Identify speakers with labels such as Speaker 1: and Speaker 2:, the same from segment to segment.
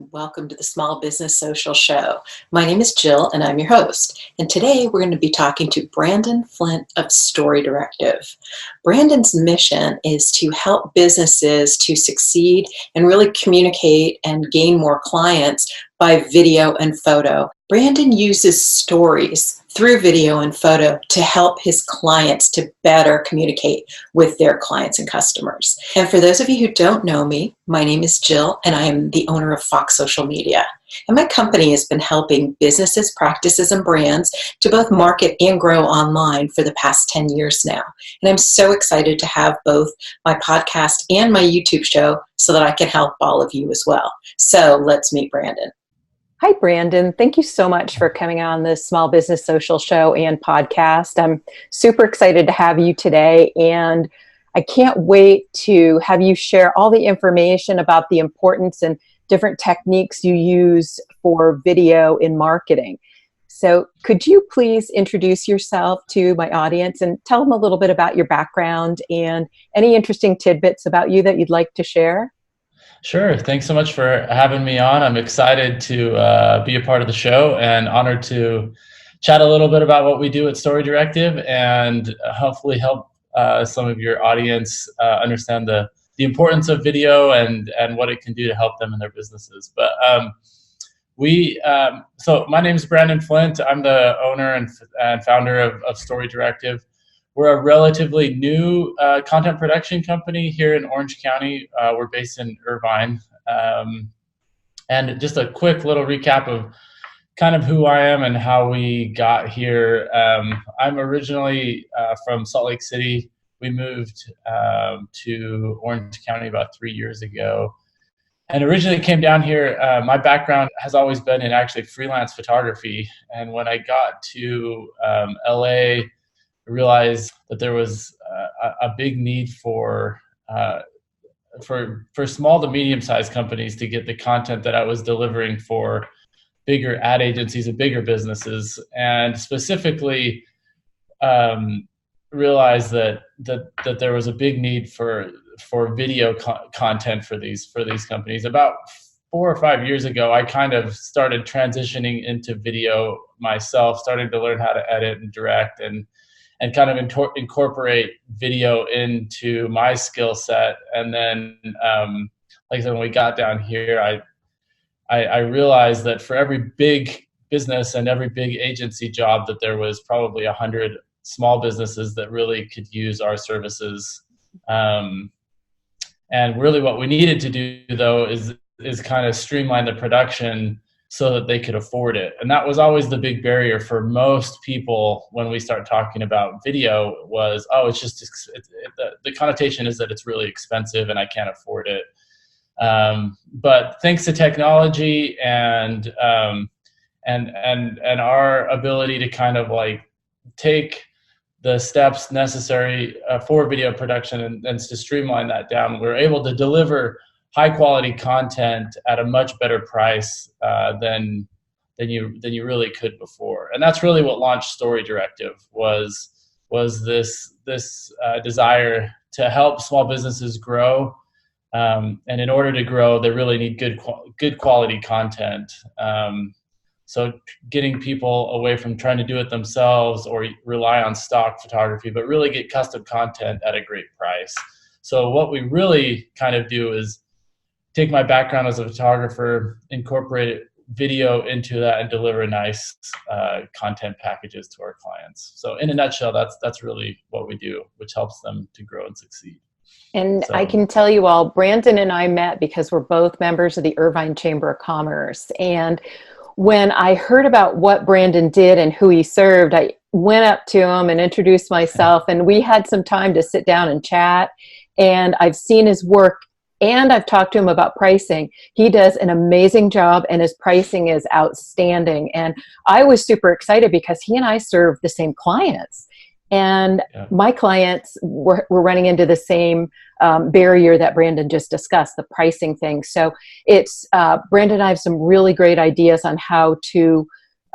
Speaker 1: Welcome to the Small Business Social Show. My name is Jill and I'm your host. And today we're going to be talking to Brandon Flint of Story Directive. Brandon's mission is to help businesses to succeed and really communicate and gain more clients by video and photo. Brandon uses stories through video and photo to help his clients to better communicate with their clients and customers. And for those of you who don't know me, my name is Jill and I am the owner of Fox Social Media. And my company has been helping businesses, practices, and brands to both market and grow online for the past 10 years now. And I'm so excited to have both my podcast and my YouTube show so that I can help all of you as well. So let's meet Brandon.
Speaker 2: Hi, Brandon. Thank you so much for coming on this Small Business Social Show and podcast. I'm super excited to have you today, and I can't wait to have you share all the information about the importance and different techniques you use for video in marketing. So could you please introduce yourself to my audience and tell them a little bit about your background and any interesting tidbits about you that you'd like to share?
Speaker 3: Sure. Thanks so much for having me on. I'm excited to be a part of the show and honored to chat a little bit about what we do at Story Directive and hopefully help some of your audience understand the importance of video and what it can do to help them in their businesses. But so my name is Brandon Flint. I'm the owner and founder of Story Directive. We're a relatively new content production company here in Orange County. We're based in Irvine. And just a quick little recap of kind of who I am and how we got here. I'm originally from Salt Lake City. We moved to Orange County about 3 years ago. And originally came down here, my background has always been in actually freelance photography. And when I got to LA, I realized that there was a big need for small to medium-sized companies to get the content that I was delivering for bigger ad agencies and bigger businesses, and specifically realized that there was a big need for video content for these companies. About 4 or 5 years ago, I kind of started transitioning into video myself, starting to learn how to edit and direct and kind of incorporate video into my skill set. And then, like I said, when we got down here, I realized that for every big business and every big agency job, that there was probably 100 small businesses that really could use our services. And really what we needed to do, though, is kind of streamline the production so that they could afford it. And that was always the big barrier for most people when we start talking about video was, it's just, the connotation is that it's really expensive and I can't afford it. But thanks to technology and our ability to kind of like take the steps necessary for video production and to streamline that down, we're able to deliver high quality content at a much better price than you really could before. And that's really what launched Story Directive was this desire to help small businesses grow. And in order to grow, they really need good quality content. So getting people away from trying to do it themselves or rely on stock photography, but really get custom content at a great price. So what we really kind of do is take my background as a photographer, incorporate video into that, and deliver nice content packages to our clients. So in a nutshell, that's really what we do, which helps them to grow and succeed.
Speaker 2: And I can tell you all, Brandon and I met because we're both members of the Irvine Chamber of Commerce. And when I heard about what Brandon did and who he served, I went up to him and introduced myself, and we had some time to sit down and chat. And I've seen his work, and I've talked to him about pricing. He does an amazing job, and his pricing is outstanding. And I was super excited because he and I serve the same clients. And my clients were running into the same barrier that Brandon just discussed, the pricing thing. So it's Brandon and I have some really great ideas on how to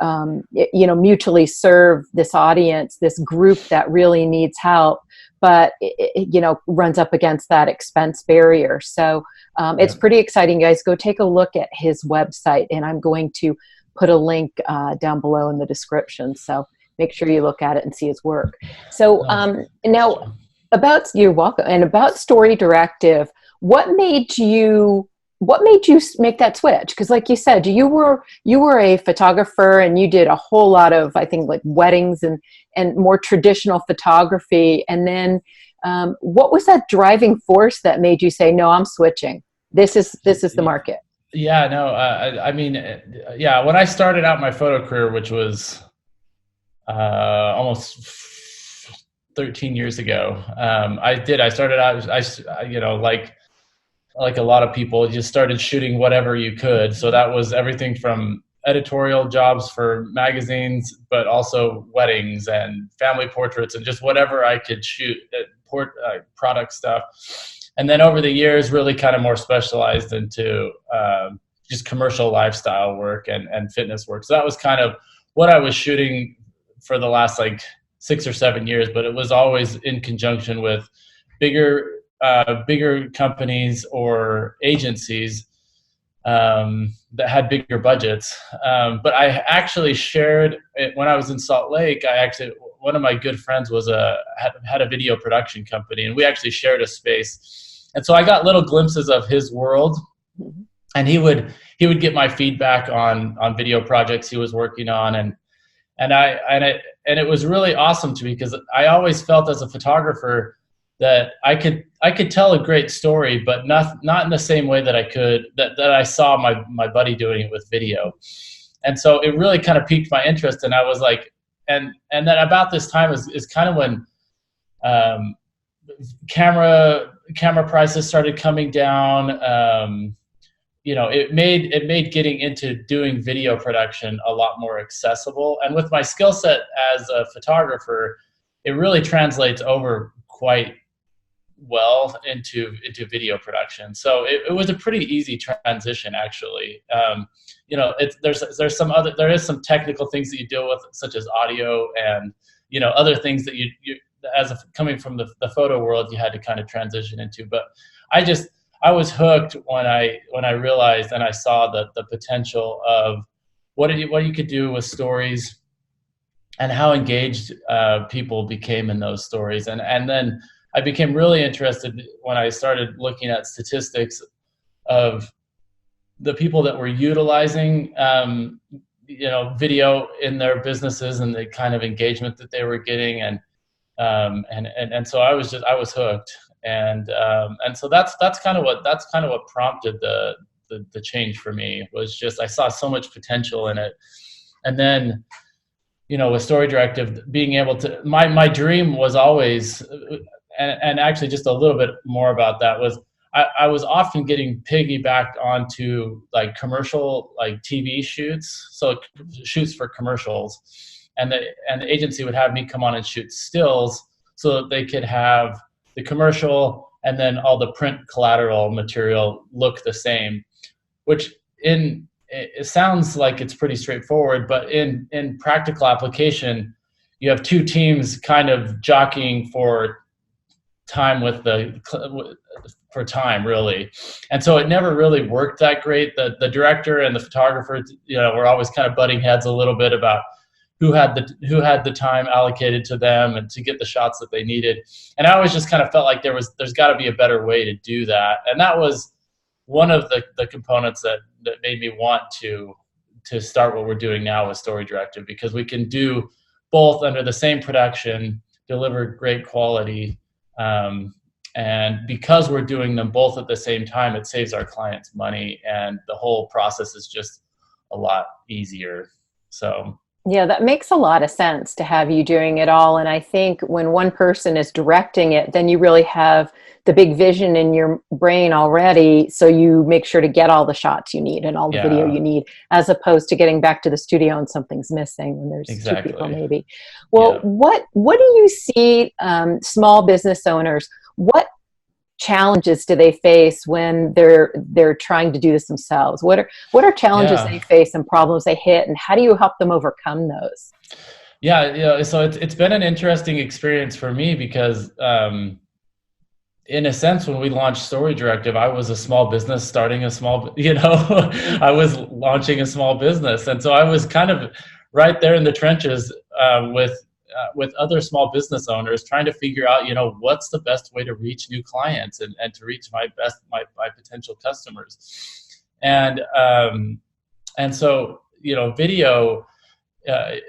Speaker 2: mutually serve this audience, this group that really needs help, but it runs up against that expense barrier. So it's pretty exciting, guys. Go take a look at his website, and I'm going to put a link down below in the description. So make sure you look at it and see his work. So now you're welcome. And about Story Directive, what made you make that switch? Because like you said, you were a photographer and you did a whole lot of, I think, like weddings and more traditional photography. And then what was that driving force that made you say, no, I'm switching? This is the market.
Speaker 3: Yeah, no, I mean, when I started out my photo career, which was almost 13 years ago, I started out, like a lot of people, you just started shooting whatever you could. So that was everything from editorial jobs for magazines, but also weddings and family portraits and just whatever I could shoot, product stuff. And then over the years, really kind of more specialized into just commercial lifestyle work and fitness work. So that was kind of what I was shooting for the last like 6 or 7 years, but it was always in conjunction with bigger companies or agencies that had bigger budgets. But I actually shared when I was in Salt Lake. One of my good friends had a video production company, and we actually shared a space. And so I got little glimpses of his world, and he would get my feedback on video projects he was working on, and it was really awesome to me, because I always felt as a photographer that I could tell a great story, but not in the same way that I saw my buddy doing it with video. And so it really kind of piqued my interest, and I was like, and then about this time is kind of when camera prices started coming down. It made getting into doing video production a lot more accessible. And with my skill set as a photographer, it really translates over quite well into video production. So it was a pretty easy transition, actually. There is some technical things that you deal with, such as audio and other things that you coming from the photo world, you had to kind of transition into. But I was hooked when I realized and I saw the potential of what you could do with stories and how engaged people became in those stories. And then I became really interested when I started looking at statistics of the people that were utilizing video in their businesses and the kind of engagement that they were getting, and so I was hooked. And so that's kind of what prompted the change for me. Was just I saw so much potential in it. And then with Story Directive, being able to, my dream was always, and actually just a little bit more about that, was I was often getting piggybacked onto like commercial, like TV shoots, so shoots for commercials, and the agency would have me come on and shoot stills so that they could have the commercial and then all the print collateral material look the same, which it sounds like it's pretty straightforward, but in practical application, you have two teams kind of jockeying for time for time, really. And so it never really worked that great. The director and the photographer, were always kind of butting heads a little bit about who had the time allocated to them and to get the shots that they needed. And I always just kind of felt like there's got to be a better way to do that. And that was one of the components that made me want to start what we're doing now with Story Directive, because we can do both under the same production, deliver great quality, and because we're doing them both at the same time, it saves our clients money, and the whole process is just a lot easier. So
Speaker 2: yeah, that makes a lot of sense to have you doing it all. And I think when one person is directing it, then you really have the big vision in your brain already. So you make sure to get all the shots you need and all the video you need, as opposed to getting back to the studio and something's missing when there's two people maybe. Well, what do you see small business owners, what challenges do they face when they're trying to do this themselves? What are challenges they face and problems they hit, and how do you help them overcome those?
Speaker 3: Yeah, yeah. So it's been an interesting experience for me because, in a sense, when we launched Story Directive, I was a small business starting a small, I was launching a small business, and so I was kind of right there in the trenches with other small business owners, trying to figure out, what's the best way to reach new clients and to reach my potential customers, and so video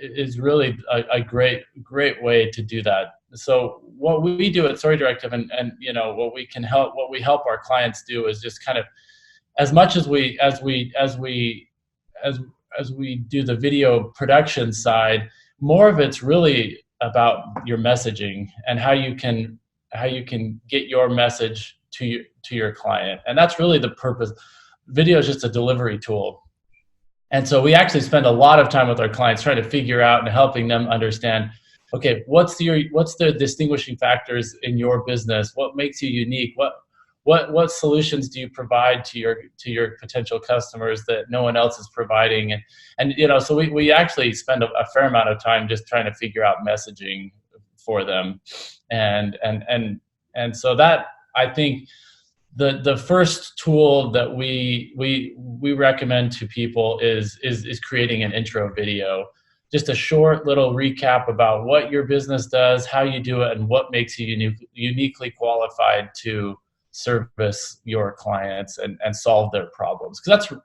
Speaker 3: is really a great way to do that. So what we do at Story Directive, and what we help our clients do is just kind of, as much as as as we do the video production side, more of it's really about your messaging and how you can get your message to your client, and that's really the purpose. Video is just a delivery tool. And so we actually spend a lot of time with our clients trying to figure out and helping them understand, okay, what's the distinguishing factors in your business? What makes you unique? What solutions do you provide to your potential customers that no one else is providing? And so we actually spend a fair amount of time just trying to figure out messaging for them. And so that, I think, the first tool that we recommend to people is creating an intro video, just a short little recap about what your business does, how you do it, and what makes you uniquely qualified to service your clients and solve their problems. Because that's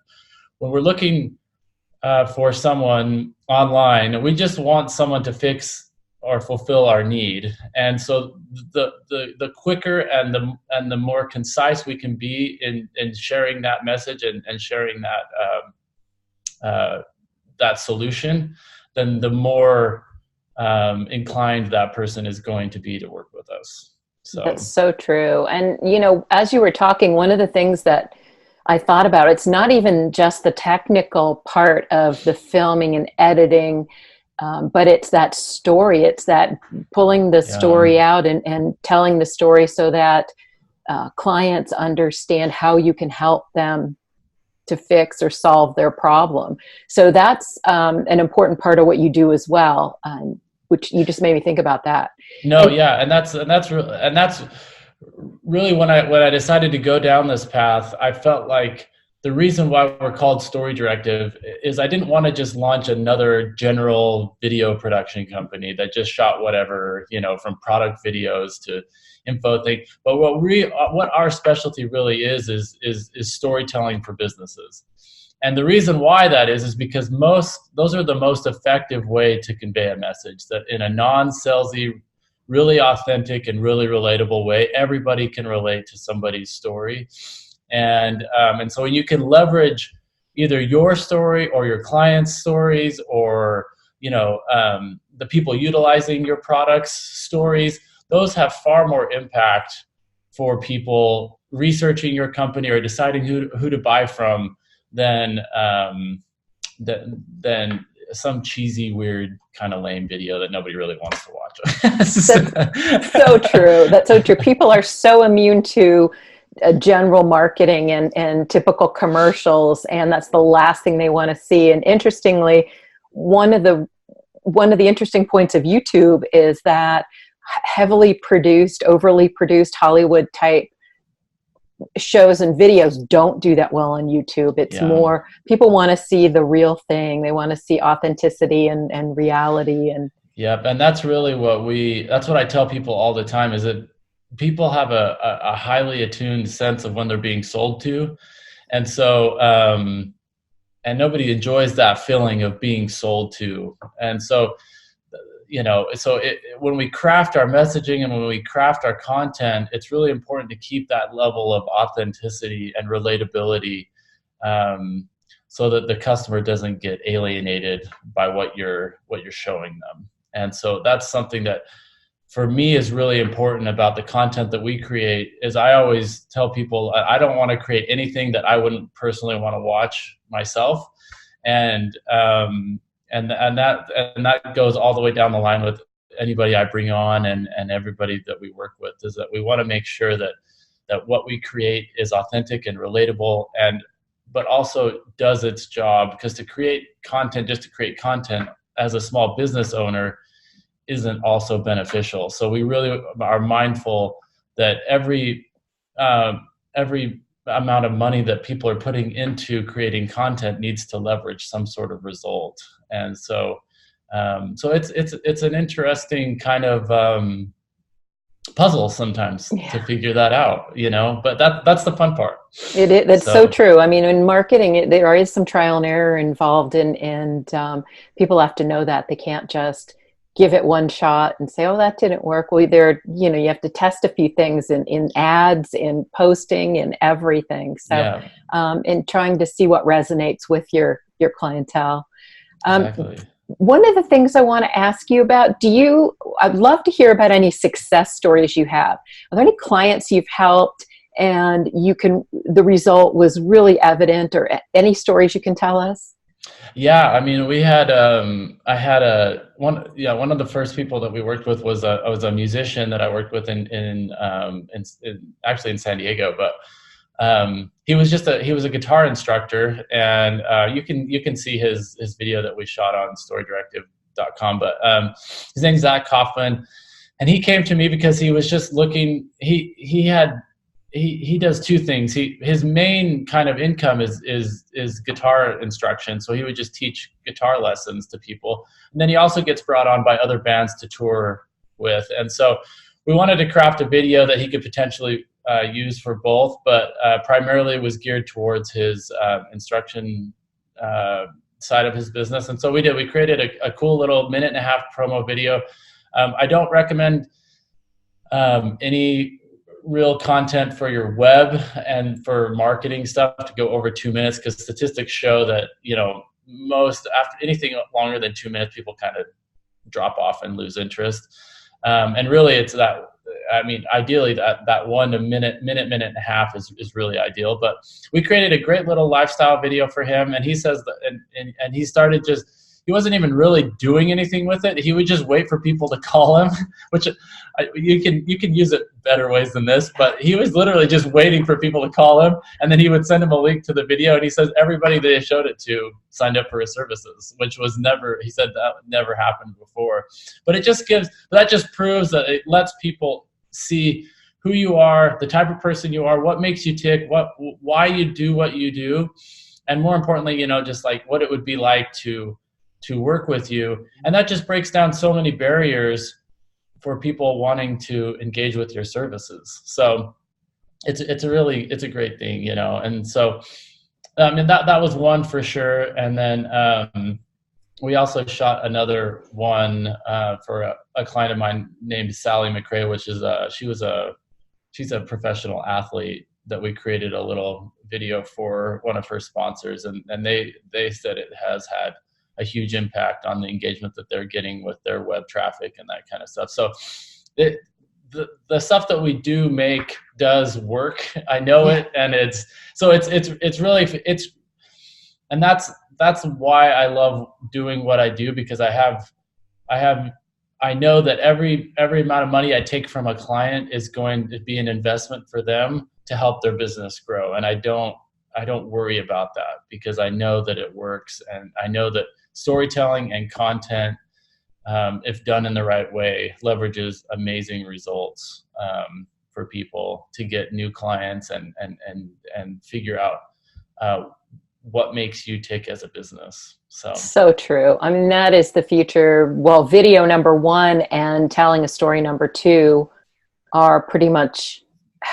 Speaker 3: when we're looking for someone online, we just want someone to fix or fulfill our need. And so the quicker and the more concise we can be in sharing that message and sharing that solution, then the more inclined that person is going to be to work with us. So
Speaker 2: that's so true. And as you were talking, one of the things that I thought about, it's not even just the technical part of the filming and editing, but it's that story. It's that pulling the story out and telling the story so that clients understand how you can help them to fix or solve their problem. So that's an important part of what you do as well, which you just made me think about that.
Speaker 3: And that's really when I decided to go down this path. I felt like the reason why we're called Story Directive is I didn't want to just launch another general video production company that just shot whatever, from product videos to info thing. But what our specialty really is storytelling for businesses. And the reason why that is because those are the most effective way to convey a message, that in a non-salesy, really authentic and really relatable way, everybody can relate to somebody's story. And so when you can leverage either your story or your clients' stories or the people utilizing your products' stories, those have far more impact for people researching your company or deciding who to buy from than some cheesy, weird, kind of lame video that nobody really wants to watch.
Speaker 2: That's so true. That's so true. People are so immune to general marketing and typical commercials, and that's the last thing they want to see. And interestingly, one of the interesting points of YouTube is that heavily produced, overly produced Hollywood type shows and videos don't do that well on YouTube. It's more, people want to see the real thing. They want to see authenticity and reality. And
Speaker 3: yep, and that's really that's what I tell people all the time, is that people have a highly attuned sense of when they're being sold to. And so, and nobody enjoys that feeling of being sold to. And so, when we craft our messaging and when we craft our content, it's really important to keep that level of authenticity and relatability, so that the customer doesn't get alienated by what you're showing them. And so that's something that, for me, is really important about the content that we create. Is I always tell people I don't want to create anything that I wouldn't personally want to watch myself, and that goes all the way down the line with anybody I bring on and everybody that we work with, is that we want to make sure that what we create is authentic and relatable, but also does its job. Because to create content just to create content as a small business owner isn't also beneficial. So we really are mindful that every amount of money that people are putting into creating content needs to leverage some sort of result. And so it's an interesting kind of puzzle sometimes to figure that out, but that's the fun part.
Speaker 2: That's so true. I mean, in marketing, there is some trial and error involved, and people have to know that they can't just give it one shot and say, oh, that didn't work. Well, you have to test a few things in ads, in posting, and everything. So, and trying to see what resonates with your clientele.
Speaker 3: Exactly.
Speaker 2: One of the things I want to ask you about, I'd love to hear about any success stories you have. Are there any clients you've helped and the result was really evident, or any stories you can tell us?
Speaker 3: Yeah, I mean, we had one of the first people that we worked with was a musician that I worked with in actually in San Diego, but he was a guitar instructor, and you can see his video that we shot on StoryDirective.com. But his name's Zach Kaufman, and he came to me because he was just looking. He does two things. His main kind of income is guitar instruction. So he would just teach guitar lessons to people, and then he also gets brought on by other bands to tour with. And so we wanted to craft a video that he could potentially use for both, but primarily was geared towards his instruction side of his business. And so we created a cool little 1.5-minute promo video. I don't recommend any real content for your web and for marketing stuff to go over 2 minutes, because statistics show that most, after anything longer than 2 minutes, people kind of drop off and lose interest. And really, it's that. I mean, ideally, that 1 minute and a half is really ideal. But we created a great little lifestyle video for him, and he says that, and he started he wasn't even really doing anything with it. He would just wait for people to call him, which you can use it better ways than this, but he was literally just waiting for people to call him, and then he would send him a link to the video, and he says everybody that he showed it to signed up for his services, which was he said that never happened before. But that just proves that it lets people see who you are, the type of person you are, what makes you tick, why you do what you do, and more importantly, just like what it would be like to work with you. And that just breaks down so many barriers for people wanting to engage with your services. So it's a great thing, And so, and that was one for sure. And then we also shot another one for a client of mine named Sally McRae, which is she's a professional athlete that we created a little video for one of her sponsors, and they said it has had a huge impact on the engagement that they're getting with their web traffic and that kind of stuff. So the stuff that we do make does work. I know it, and it's really, and that's why I love doing what I do, because I know that every amount of money I take from a client is going to be an investment for them to help their business grow. And I don't worry about that, because I know that it works, and I know that storytelling and content, if done in the right way, leverages amazing results for people to get new clients and figure out what makes you tick as a business. So
Speaker 2: true. I mean, that is the future. Well, video number one and telling a story number two are pretty much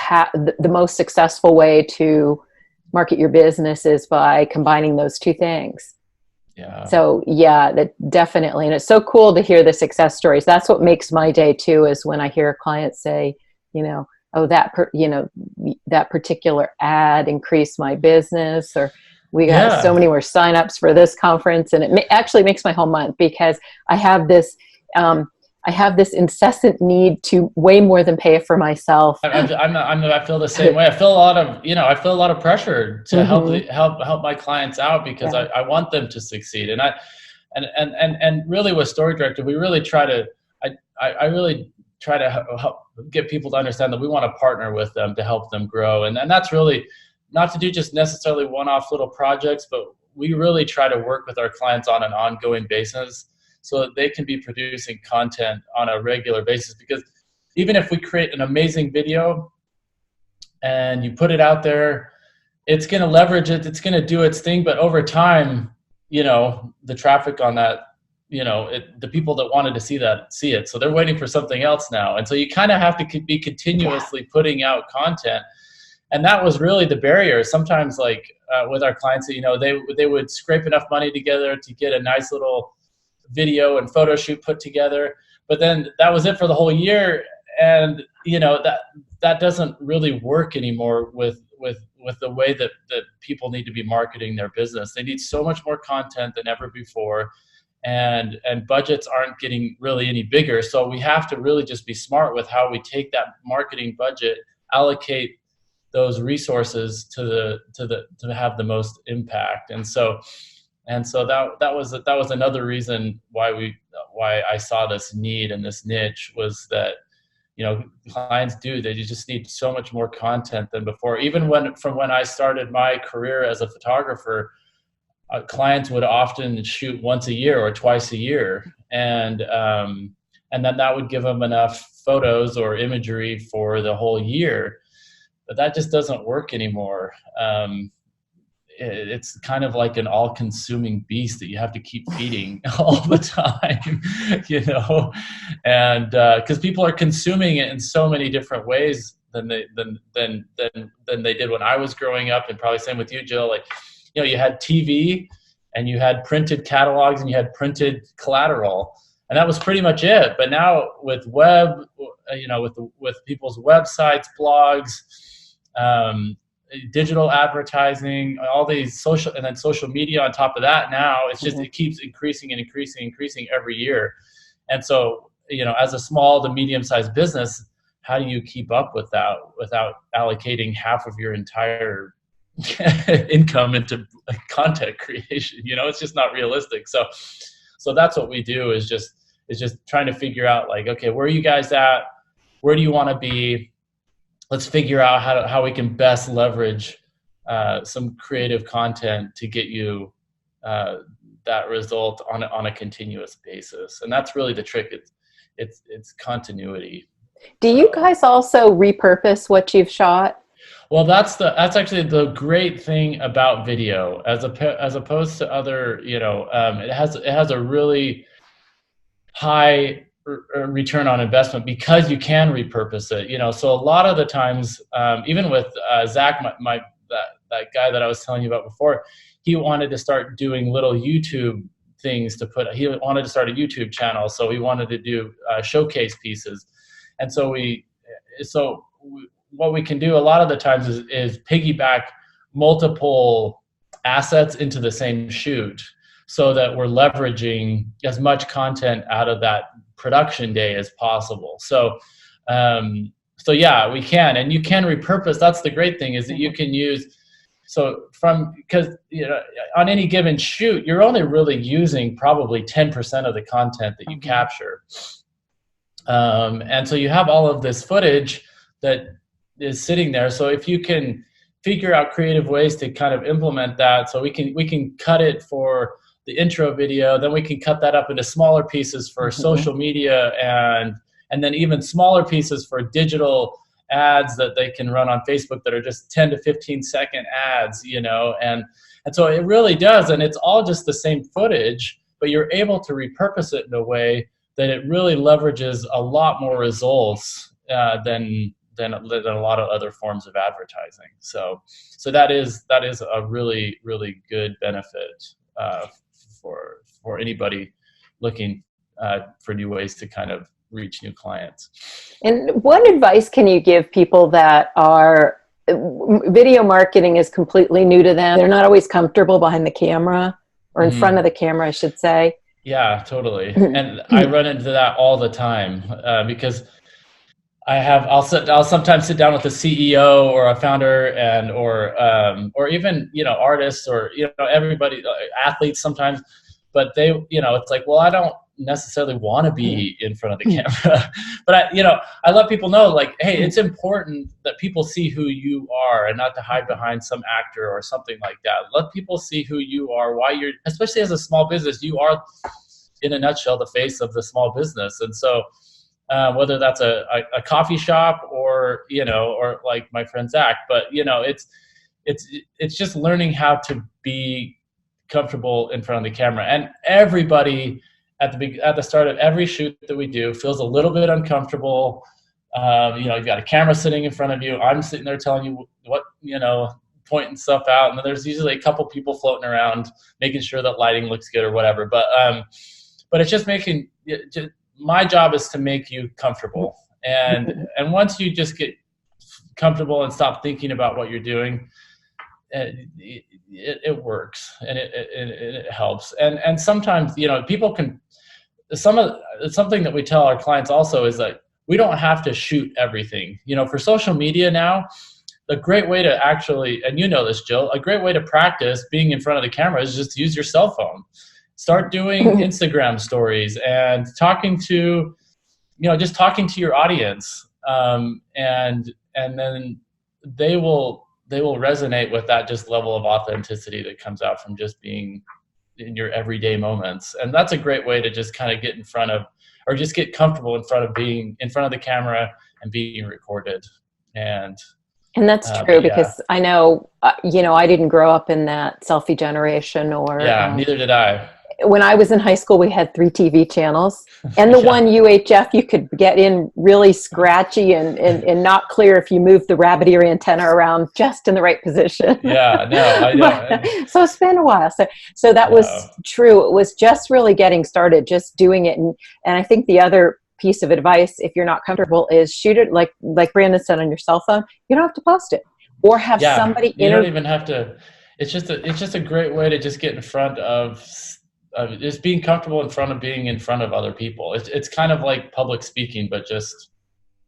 Speaker 2: the most successful way to market your business is by combining those two things.
Speaker 3: Yeah.
Speaker 2: So that definitely. And it's so cool to hear the success stories. That's what makes my day too, is when I hear a client say, oh, that particular ad increased my business, or we got so many more signups for this conference. And it actually makes my whole month, because I have this incessant need to way more than pay for myself.
Speaker 3: I feel the same way. I feel a lot of pressure to help my clients out, because I want them to succeed. And really with Story Directive, we really try to, I really try to help get people to understand that we want to partner with them to help them grow. And that's really not to do just necessarily one-off little projects, but we really try to work with our clients on an ongoing basis so that they can be producing content on a regular basis. Because even if we create an amazing video and you put it out there, it's going to leverage it, it's going to do its thing, but over time, the traffic on that, the people that wanted to see it, so they're waiting for something else now. And so you kind of have to be continuously putting out content. And that was really the barrier. Sometimes, like with our clients, they would scrape enough money together to get a nice little video and photo shoot put together, but then that was it for the whole year. And that doesn't really work anymore with the way that people need to be marketing their business. They need so much more content than ever before, and budgets aren't getting really any bigger. So we have to really just be smart with how we take that marketing budget, allocate those resources to have the most impact. And so that was another reason why I saw this need and this niche, was that clients they just need so much more content than before. Even from when I started my career as a photographer, clients would often shoot once a year or twice a year, and then that would give them enough photos or imagery for the whole year. But that just doesn't work anymore. It's kind of like an all-consuming beast that you have to keep feeding all the time, and because people are consuming it in so many different ways than they did when I was growing up, and probably same with you, Jill. Like, you had TV, and you had printed catalogs, and you had printed collateral, and that was pretty much it. But now with web, with people's websites, blogs, digital advertising, all these social media on top of that, now it's just, it keeps increasing and increasing every year. And so, as a small to medium-sized business, how do you keep up with that without allocating half of your entire income into content creation? It's just not realistic. So that's what we do, is just trying to figure out, like, okay, where are you guys at? Where do you want to be? Let's figure out how we can best leverage some creative content to get you that result on a continuous basis. And that's really the trick. It's continuity.
Speaker 2: Do you guys also repurpose what you've shot?
Speaker 3: Well, that's actually the great thing about video, as opposed to other. It has a really high return on investment, because you can repurpose it. So a lot of the times, even with Zach, that guy that I was telling you about before, he wanted to start doing little YouTube things he wanted to start a YouTube channel. So he wanted to do showcase pieces. And so what we can do a lot of the times is piggyback multiple assets into the same shoot, so that we're leveraging as much content out of that production day as possible. So yeah, we can, and you can repurpose. That's the great thing, is that you can use, because on any given shoot, you're only really using probably 10% of the content that you capture. And so you have all of this footage that is sitting there. So if you can figure out creative ways to kind of implement that, so we can cut it for the intro video, then we can cut that up into smaller pieces for social media, and then even smaller pieces for digital ads that they can run on Facebook that are just 10 to 15 second ads, and so it really does. And it's all just the same footage, but you're able to repurpose it in a way that it really leverages a lot more results than a lot of other forms of advertising. So that is a really, really good benefit for anybody looking for new ways to kind of reach new clients.
Speaker 2: And what advice can you give people that are, video marketing is completely new to them? They're not always comfortable behind the camera, or in front of the camera, I should say.
Speaker 3: Yeah, totally. And I run into that all the time, because I'll sometimes sit down with a CEO or a founder or even, artists or, everybody, athletes sometimes, but they, it's like, well, I don't necessarily want to be in front of the camera, but I let people know, like, hey, it's important that people see who you are, and not to hide behind some actor or something like that. Let people see who you are, why you're, especially as a small business, you are in a nutshell, the face of the small business. And so whether that's a coffee shop or, or like my friend Zach, but it's just learning how to be comfortable in front of the camera. And everybody at the start of every shoot that we do feels a little bit uncomfortable. You've got a camera sitting in front of you. I'm sitting there telling you what, pointing stuff out. And then there's usually a couple people floating around, making sure that lighting looks good or whatever. But it's just my job is to make you comfortable. And once you just get comfortable and stop thinking about what you're doing, it works, and it helps. And sometimes, people can, something that we tell our clients also is that we don't have to shoot everything. For social media now, a great way to actually, and this, Jill, a great way to practice being in front of the camera is just use your cell phone. Start doing Instagram stories and talking to your audience. And then they will resonate with that just level of authenticity that comes out from just being in your everyday moments. And that's a great way to just kind of get in front of, or just get comfortable in front of being in front of the camera and being recorded. And
Speaker 2: that's true, because I know, I didn't grow up in that selfie generation, or
Speaker 3: neither did I.
Speaker 2: When I was in high school, we had 3 TV channels, and the one UHF, you could get in really scratchy and not clear if you moved the rabbit ear antenna around just in the right position.
Speaker 3: Yeah, no, I know.
Speaker 2: So it's been a while. So that was true. It was just really getting started, just doing it. And I think the other piece of advice, if you're not comfortable, is shoot it like Brandon said, on your cell phone. You don't have to post it, or have somebody.
Speaker 3: You don't even have to. It's just a great way to just get in front of just being comfortable in front of being in front of other people. It's kind of like public speaking, but just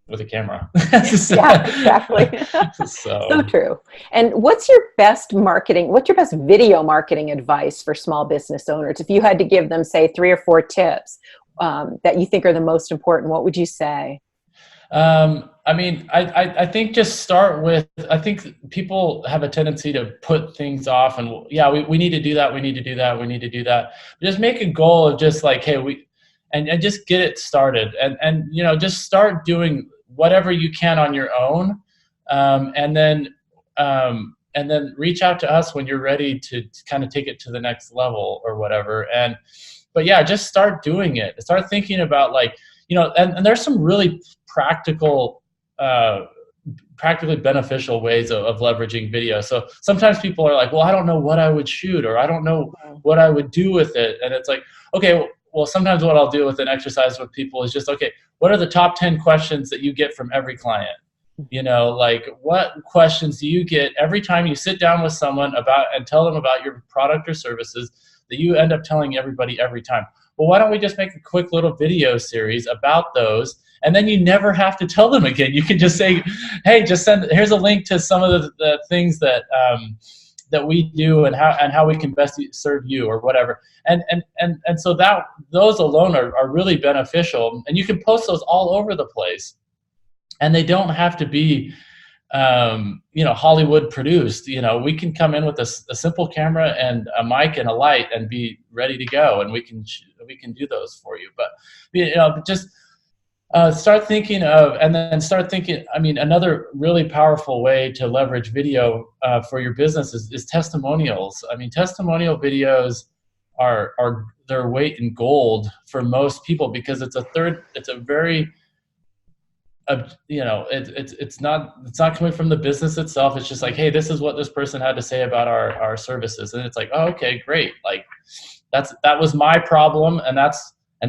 Speaker 3: with a camera.
Speaker 2: Yeah, exactly. So true. And what's your best video marketing advice for small business owners? If you had to give them, say, 3 or 4 tips that you think are the most important, what would you say?
Speaker 3: I think just start with, I think people have a tendency to put things off, and we need to do that. We need to do that. We need to do that. Just make a goal of just like, hey, and just get it started, and just start doing whatever you can on your own. And then reach out to us when you're ready to kind of take it to the next level or whatever. But just start doing it. Start thinking about and there's some really practically beneficial ways of leveraging video. So sometimes people are like, well, I don't know what I would shoot, or I don't know what I would do with it. And it's like, okay, well, sometimes what I'll do with an exercise with people is just, okay, what are the top 10 questions that you get from every client? Like, what questions do you get every time you sit down with someone and tell them about your product or services that you end up telling everybody every time? Well, why don't we just make a quick little video series about those, and then you never have to tell them again. You can just say, hey, here's a link to some of the things that that we do and how we can best serve you, or whatever. And so that those alone are really beneficial, and you can post those all over the place, and they don't have to be Hollywood produced. We can come in with a simple camera and a mic and a light and be ready to go, and we can do those for you. But just start thinking of, another really powerful way to leverage video for your business is testimonials. Testimonial videos are their weight in gold for most people, because it's not coming from the business itself. It's just like, hey, this is what this person had to say about our services, and it's like, oh, okay, great. Like that was my problem, and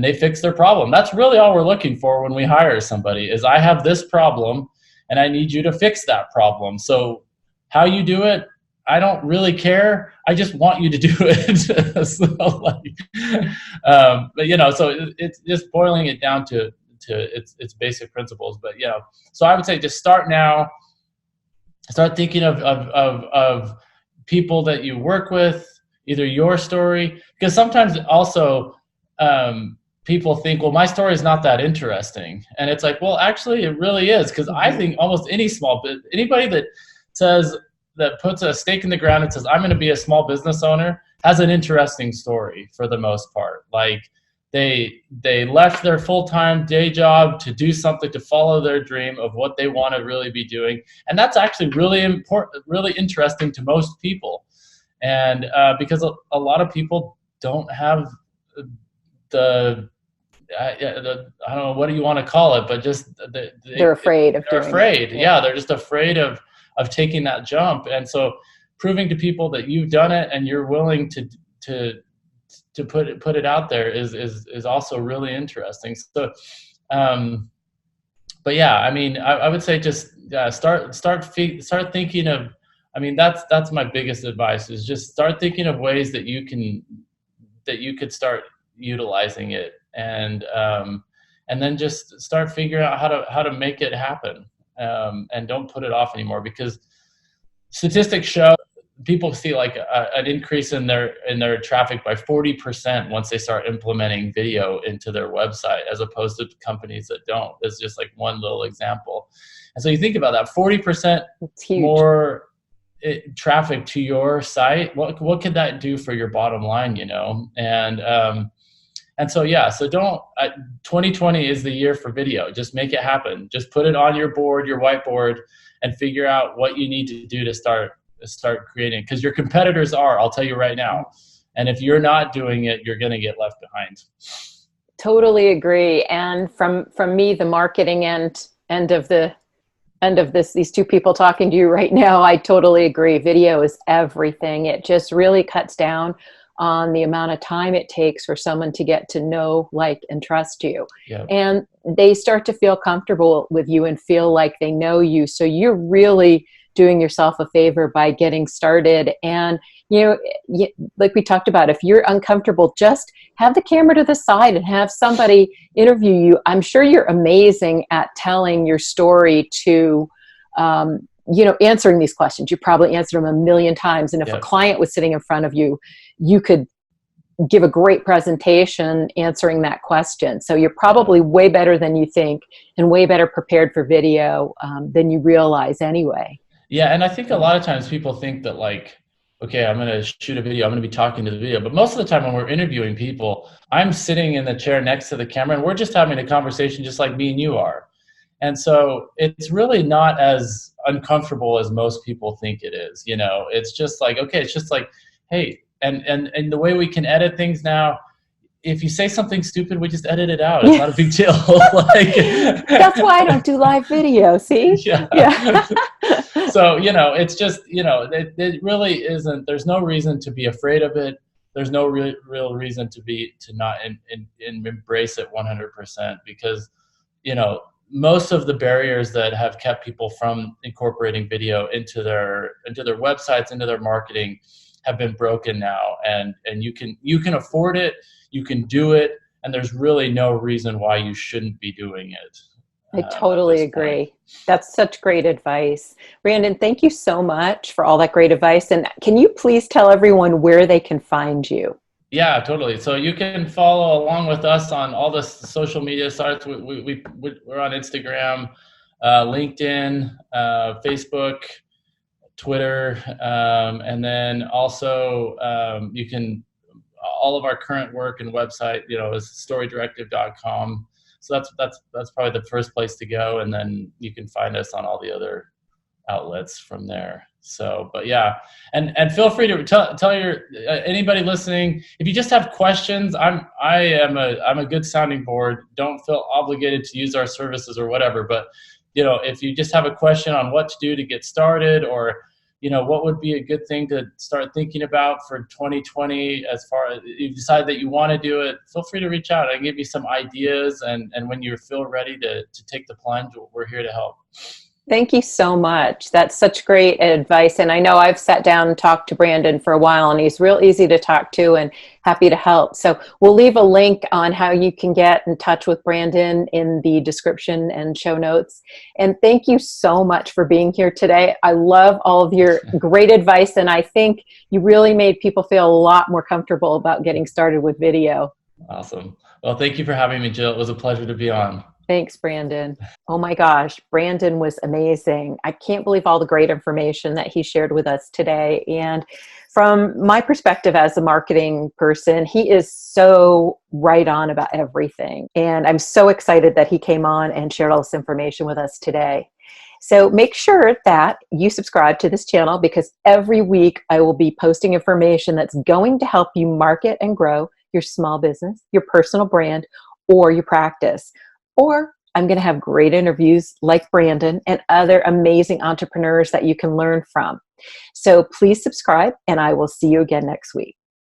Speaker 3: they fixed their problem. That's really all we're looking for when we hire somebody, is I have this problem and I need you to fix that problem. So how you do it, I don't really care. I just want you to do it. So it's just boiling it down to its basic principles. But so I would say just start now. Start thinking of people that you work with, either your story, because sometimes also people think, well, my story is not that interesting, and it's like, well, actually it really is, because I think almost anybody that puts a stake in the ground and says, I'm going to be a small business owner, has an interesting story for the most part. Like, they left their full-time day job to do something, to follow their dream of what they want to really be doing. And that's actually really important, really interesting to most people. And because a lot of people don't have the I don't know, what do you want to call it, but just
Speaker 2: they're afraid of
Speaker 3: they're
Speaker 2: doing
Speaker 3: afraid.
Speaker 2: it.
Speaker 3: Yeah, they're just afraid of taking that jump. And so proving to people that you've done it and you're willing to put it out there is also really interesting. So but yeah, I mean, I would say just start thinking of, I mean, that's my biggest advice, is just start thinking of ways that you could start utilizing it, and then just start figuring out how to make it happen, and don't put it off anymore, because statistics show people see like an increase in their traffic by 40% once they start implementing video into their website, as opposed to companies that don't. It's just like one little example. And so you think about that, 40% more traffic to your site. What could that do for your bottom line, you know? And so, yeah, so 2020 is the year for video. Just make it happen. Just put it on your board, your whiteboard, and figure out what you need to do to start creating. Because your competitors are, I'll tell you right now. And if you're not doing it, you're going to get left behind.
Speaker 2: Totally agree. And from me, the marketing end of this, these two people talking to you right now, I totally agree. Video is everything. It just really cuts down on the amount of time it takes for someone to get to know, like, and trust you.
Speaker 3: Yep.
Speaker 2: And they start to feel comfortable with you and feel like they know you. So you're really doing yourself a favor by getting started. And, you know, like we talked about, if you're uncomfortable, just have the camera to the side and have somebody interview you. I'm sure you're amazing at telling your story to, answering these questions. You probably answered them a million times. And if a client was sitting in front of you, you could give a great presentation answering that question. So you're probably way better than you think, and way better prepared for video than you realize anyway.
Speaker 3: Yeah, and I think a lot of times people think that, like, okay, I'm going to shoot a video, I'm going to be talking to the video. But most of the time when we're interviewing people, I'm sitting in the chair next to the camera, and we're just having a conversation just like me and you are. And so it's really not as uncomfortable as most people think it is. You know, it's just like, okay, it's just like, hey, and the way we can edit things now, if you say something stupid, we just edit it out. It's not a big deal. Like,
Speaker 2: that's why I don't do live video. See?
Speaker 3: Yeah. So, you know, it's just, you know, it really isn't, there's no reason to be afraid of it. There's no real reason to not embrace it 100%, because, you know, most of the barriers that have kept people from incorporating video into their websites, into their marketing, have been broken now, and you can afford it, you can do it, and there's really no reason why you shouldn't be doing it.
Speaker 2: I totally agree. That's such great advice. Brandon, thank you so much for all that great advice. And can you please tell everyone where they can find you?
Speaker 3: Yeah, totally. So you can follow along with us on all the social media sites. We're on Instagram, LinkedIn, Facebook, Twitter, and then also you can, all of our current work and website, you know, is storydirective.com. So that's probably the first place to go, and then you can find us on all the other outlets from there. So, but yeah, and feel free to tell your anybody listening, if you just have questions, I'm a good sounding board. Don't feel obligated to use our services or whatever, but you know, if you just have a question on what to do to get started, or you know, what would be a good thing to start thinking about for 2020, as far as you decide that you want to do it, feel free to reach out. I can give you some ideas, and when you feel ready to take the plunge, we're here to help.
Speaker 2: Thank you so much. That's such great advice. And I know I've sat down and talked to Brandon for a while, and he's real easy to talk to and happy to help. So we'll leave a link on how you can get in touch with Brandon in the description and show notes. And thank you so much for being here today. I love all of your great advice, and I think you really made people feel a lot more comfortable about getting started with video.
Speaker 3: Awesome. Well, thank you for having me, Jill. It was a pleasure to be on.
Speaker 2: Thanks, Brandon. Oh my gosh, Brandon was amazing. I can't believe all the great information that he shared with us today. And from my perspective as a marketing person, he is so right on about everything. And I'm so excited that he came on and shared all this information with us today. So make sure that you subscribe to this channel, because every week I will be posting information that's going to help you market and grow your small business, your personal brand, or your practice. Or I'm going to have great interviews like Brandon and other amazing entrepreneurs that you can learn from. So please subscribe, and I will see you again next week.